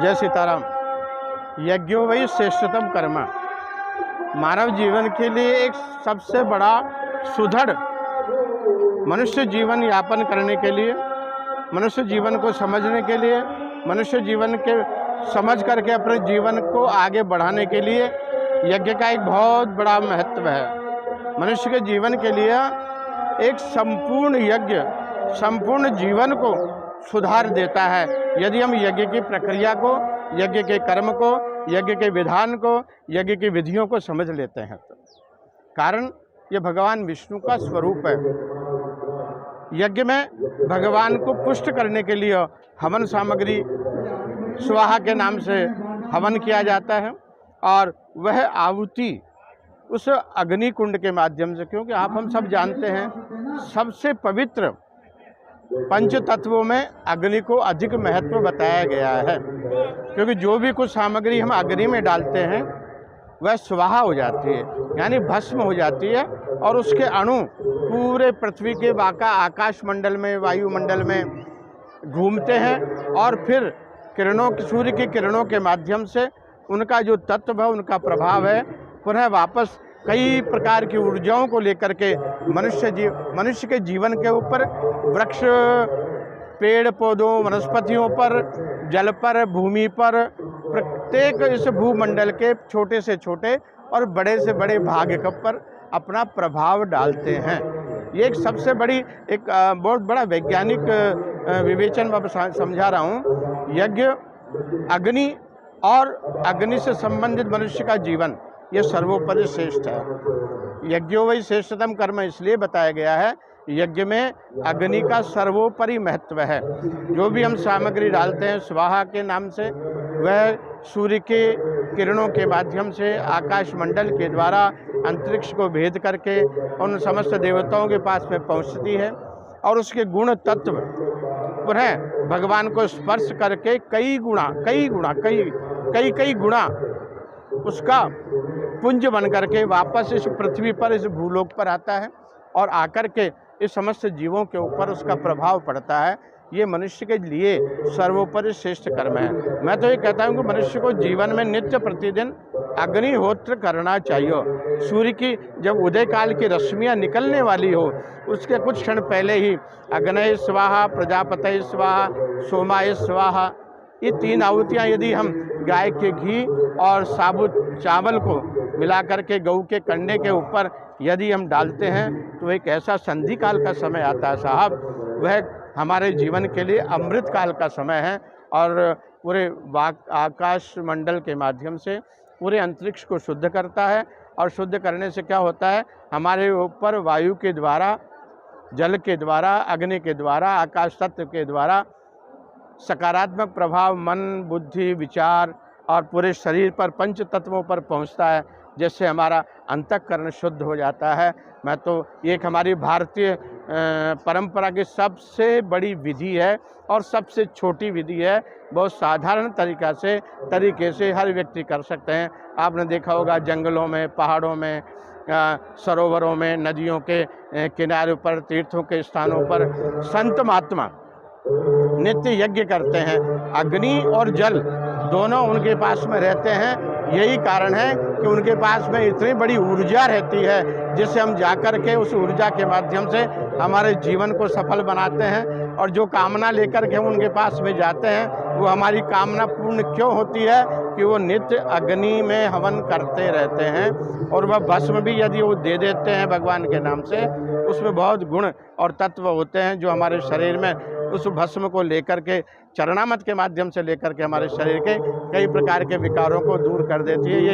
जय सीताराम। यज्ञो वही श्रेष्ठतम कर्म। मानव जीवन के लिए एक सबसे बड़ा सुदृढ़ मनुष्य जीवन यापन करने के लिए, मनुष्य जीवन को समझने के लिए, मनुष्य जीवन के समझ करके अपने जीवन को आगे बढ़ाने के लिए यज्ञ का एक बहुत बड़ा महत्व है। मनुष्य के जीवन के लिए एक संपूर्ण यज्ञ संपूर्ण जीवन को सुधार देता है। यदि हम यज्ञ की प्रक्रिया को, यज्ञ के कर्म को, यज्ञ के विधान को, यज्ञ की विधियों को समझ लेते हैं तो कारण ये भगवान विष्णु का स्वरूप है। यज्ञ में भगवान को पुष्ट करने के लिए हवन सामग्री स्वाहा के नाम से हवन किया जाता है और वह आहुति उस अग्नि कुंड के माध्यम से, क्योंकि हम सब जानते हैं सबसे पवित्र पंच तत्वों में अग्नि को अधिक महत्व बताया गया है, क्योंकि जो भी कुछ सामग्री हम अग्नि में डालते हैं वह स्वाहा हो जाती है, यानी भस्म हो जाती है और उसके अणु पूरे पृथ्वी के बाका आकाश मंडल में, वायुमंडल में घूमते हैं और फिर सूर्य की किरणों के माध्यम से उनका जो तत्व है, उनका प्रभाव है, पुनः वापस कई प्रकार की ऊर्जाओं को लेकर के मनुष्य के जीवन के ऊपर, वृक्ष, पेड़ पौधों, वनस्पतियों पर, जल पर, भूमि पर, प्रत्येक इस भूमंडल के छोटे से छोटे और बड़े से बड़े भाग पर अपना प्रभाव डालते हैं। ये एक सबसे बड़ी एक बहुत बड़ा वैज्ञानिक विवेचन मैं समझा रहा हूँ। यज्ञ, अग्नि और अग्नि से संबंधित मनुष्य का जीवन ये सर्वोपरि श्रेष्ठ है। यज्ञो वही श्रेष्ठतम कर्म इसलिए बताया गया है, यज्ञ में अग्नि का सर्वोपरि महत्व है। जो भी हम सामग्री डालते हैं स्वाहा के नाम से, वह सूर्य के किरणों के माध्यम से आकाश मंडल के द्वारा अंतरिक्ष को भेद करके उन समस्त देवताओं के पास में पहुंचती है और उसके गुण तत्व पुनः भगवान को स्पर्श करके कई गुणा उसका पुंज बन करके वापस इस पृथ्वी पर, इस भूलोक पर आता है और आकर के इस समस्त जीवों के ऊपर उसका प्रभाव पड़ता है। ये मनुष्य के लिए सर्वोपरि श्रेष्ठ कर्म है। मैं तो ये कहता हूँ कि मनुष्य को जीवन में नित्य प्रतिदिन अग्निहोत्र करना चाहिए। सूर्य की जब उदय काल की रश्मियाँ निकलने वाली हो, उसके कुछ क्षण पहले ही अग्नये स्वाहा, प्रजापतये स्वाहा, सोमाय स्वाहा, ये 3 आहुतियाँ यदि हम गाय के घी और साबुत चावल को मिलाकर के गऊ के कंडे के ऊपर यदि हम डालते हैं तो एक ऐसा संधि काल का समय आता है साहब, वह हमारे जीवन के लिए अमृत काल का समय है और पूरे आकाश मंडल के माध्यम से पूरे अंतरिक्ष को शुद्ध करता है। और शुद्ध करने से क्या होता है, हमारे ऊपर वायु के द्वारा, जल के द्वारा, अग्नि के द्वारा, आकाश तत्व के द्वारा सकारात्मक प्रभाव मन, बुद्धि, विचार और पूरे शरीर पर, पंच तत्वों पर पहुंचता है, जिससे हमारा अंतःकरण शुद्ध हो जाता है। मैं तो एक हमारी भारतीय परंपरा की सबसे बड़ी विधि है और सबसे छोटी विधि है। बहुत साधारण तरीके से हर व्यक्ति कर सकते हैं। आपने देखा होगा जंगलों में, पहाड़ों में, सरोवरों में, नदियों के किनारों पर, तीर्थों के स्थानों पर संत महात्मा नित्य यज्ञ करते हैं। अग्नि और जल दोनों उनके पास में रहते हैं। यही कारण है कि उनके पास में इतनी बड़ी ऊर्जा रहती है, जिससे हम जाकर के उस ऊर्जा के माध्यम से हमारे जीवन को सफल बनाते हैं। और जो कामना लेकर के हम उनके पास में जाते हैं, वो हमारी कामना पूर्ण क्यों होती है कि वो नित्य अग्नि में हवन करते रहते हैं और वह भस्म भी यदि वो दे देते हैं भगवान के नाम से, उसमें बहुत गुण और तत्व होते हैं जो हमारे शरीर में उस भस्म को लेकर के, चरणामृत के माध्यम से लेकर के हमारे शरीर के कई प्रकार के विकारों को दूर कर देती है। ये